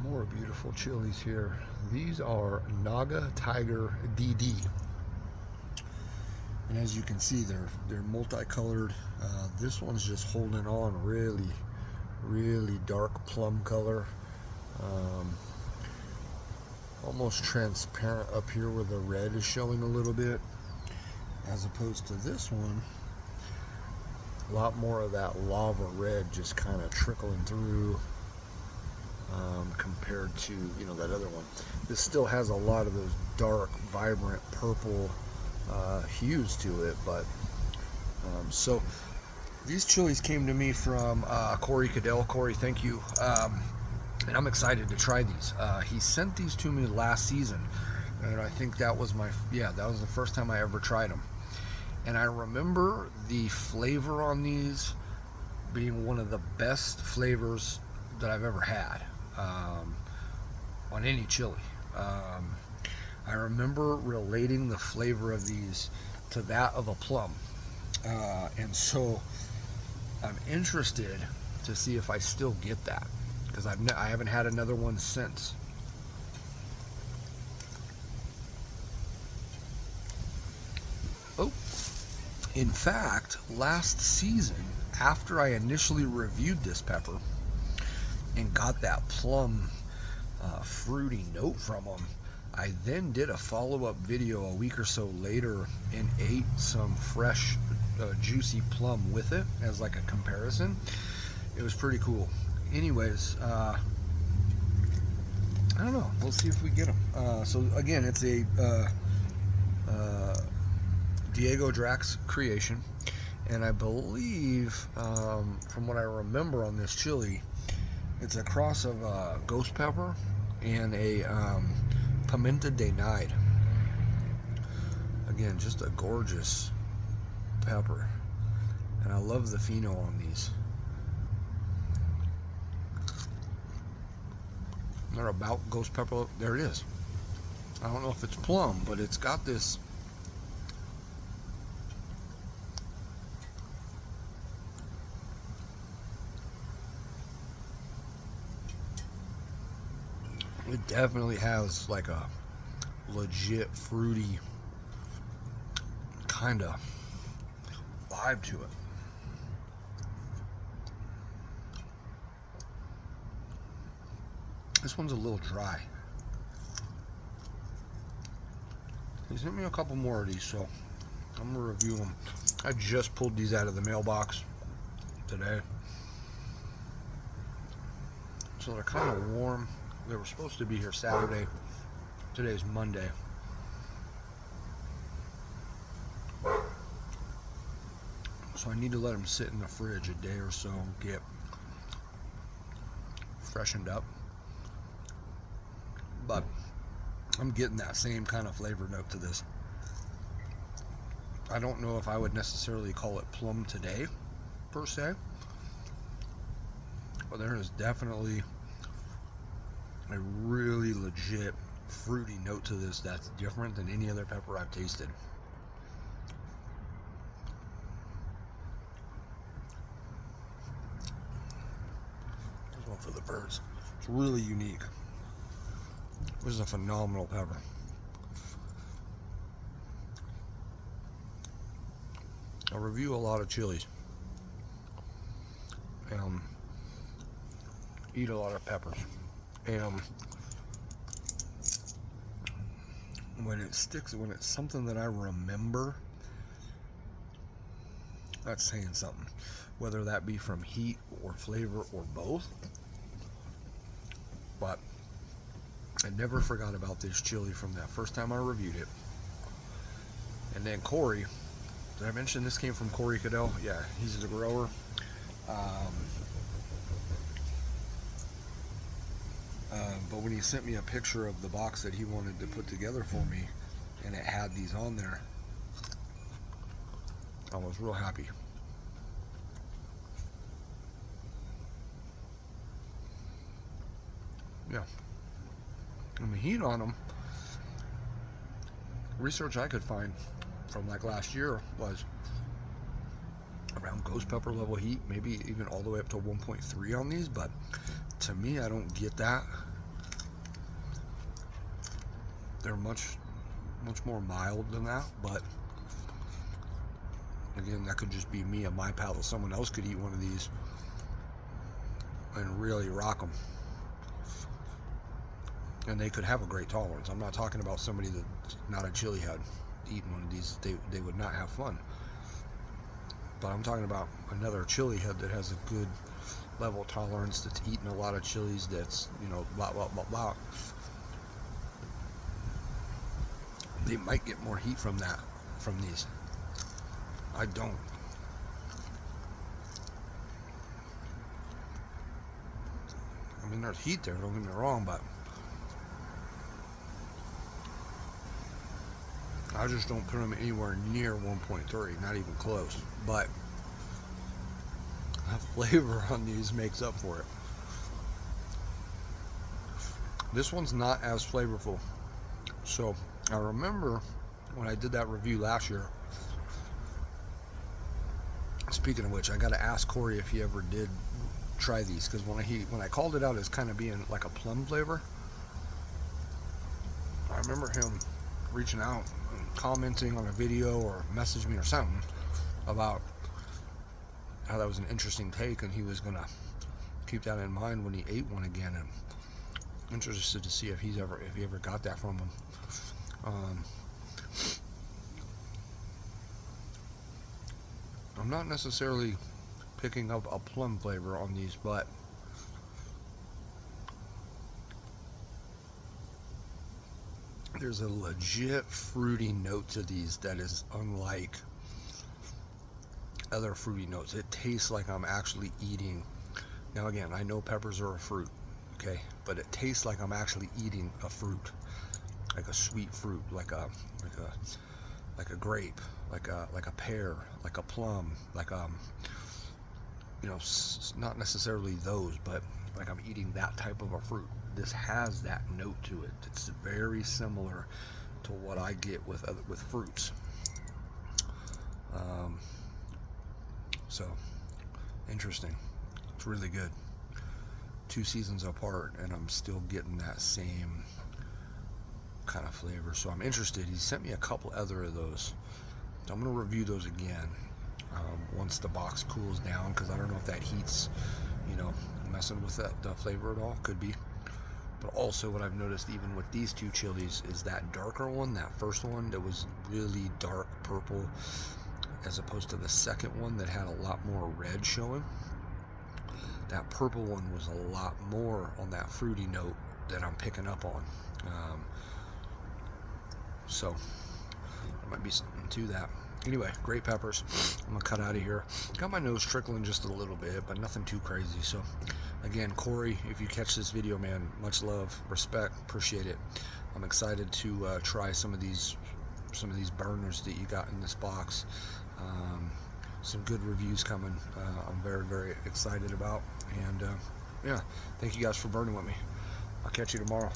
More beautiful chilies here. These are Naga Tiger DD, and as you can see, they're multicolored. This one's just holding on really dark plum color, almost transparent up here where the red is showing a little bit, as opposed to this one, a lot more of that lava red just kind of trickling through. Compared to, you know, that other one. This still has a lot of those dark, vibrant purple hues to it, but so these chilies came to me from Corey Cadell. Corey, thank you. And I'm excited to try these. He sent these to me last season, and I think that was that was the first time I ever tried them. And I remember the flavor on these being one of the best flavors that I've ever had on any chili. I remember relating the flavor of these to that of a plum, and so I'm interested to see if I still get that, because I haven't had another one since. Oh, in fact, last season, after I initially reviewed this pepper and got that plum fruity note from them, I then did a follow-up video a week or so later and ate some fresh juicy plum with it as like a comparison. It was pretty cool. Anyways, I don't know, we'll see if we get them. So again, it's a Diego Drax creation, and I believe from what I remember on this chili, it's a cross of ghost pepper and a pimenta de nide. Again, just a gorgeous pepper, and I love the pheno on these. They're about ghost pepper. There it is. I don't know if it's plum, but it's got this it definitely has like a legit fruity kind of vibe to it. This one's a little dry. He sent me a couple more of these, so I'm gonna review them. I just pulled these out of the mailbox today, so they're kind of warm. They were supposed to be here Saturday. Today's Monday. So I need to let them sit in the fridge a day or so and get freshened up. But I'm getting that same kind of flavor note to this. I don't know if I would necessarily call it plum today, per se. But there is definitely a really legit fruity note to this that's different than any other pepper I've tasted. There's one for the birds. It's really unique. This is a phenomenal pepper. I review a lot of chilies. Eat a lot of peppers. And when it sticks, when it's something that I remember, that's saying something. Whether that be from heat or flavor or both. But I never forgot about this chili from that first time I reviewed it. And then Corey, did I mention this came from Corey Cadell? Yeah, he's the grower. But when he sent me a picture of the box that he wanted to put together for me, and it had these on there, I was real happy. Yeah. And the heat on them, research I could find from like last year was around ghost pepper level heat, maybe even all the way up to 1.3 on these, but to me, I don't get that. they're much more mild than that, but again, that could just be me and my palate. Someone else could eat one of these and really rock them, and they could have a great tolerance. I'm not talking about somebody that's not a chili head eating one of these. They would not have fun. But I'm talking about another chili head that has a good level of tolerance, that's eating a lot of chilies, that's, you know, blah blah blah blah. They might get more heat from these. I don't. I mean, there's heat there, don't get me wrong, but I just don't put them anywhere near 1.3, not even close. But the flavor on these makes up for it. This one's not as flavorful. So I remember when I did that review last year. Speaking of which, I got to ask Corey if he ever did try these, because when I called it out as kind of being like a plum flavor, I remember him reaching out and commenting on a video or messaging me or something about how that was an interesting take, and he was gonna keep that in mind when he ate one again. And I'm interested to see if he ever got that from him. I'm not necessarily picking up a plum flavor on these, but there's a legit fruity note to these that is unlike other fruity notes. It tastes like I'm actually eating. Now again, I know peppers are a fruit, okay, but it tastes like I'm actually eating a fruit, like a sweet fruit, like a grape, like a pear, like a plum, like you know, not necessarily those, but like I'm eating that type of a fruit. This has that note to it. It's very similar to what I get with fruits. So interesting. It's really good. 2 seasons apart, and I'm still getting that same kind of flavor. So I'm interested. He sent me a couple other of those. So I'm going to review those again once the box cools down, because I don't know if that heat's, you know, messing with the flavor at all. Could be. But also what I've noticed even with these 2 chilies is that darker one, that first one that was really dark purple, as opposed to the second one that had a lot more red showing. That purple one was a lot more on that fruity note that I'm picking up on. So there might be something to that. Anyway, great peppers. I'm gonna cut out of here. Got my nose trickling just a little bit, but nothing too crazy. So again, Corey, if you catch this video, man, much love, respect, appreciate it. I'm excited to try some of these burners that you got in this box. Some good reviews coming. I'm very, very excited about. And yeah, thank you guys for burning with me. I'll catch you tomorrow.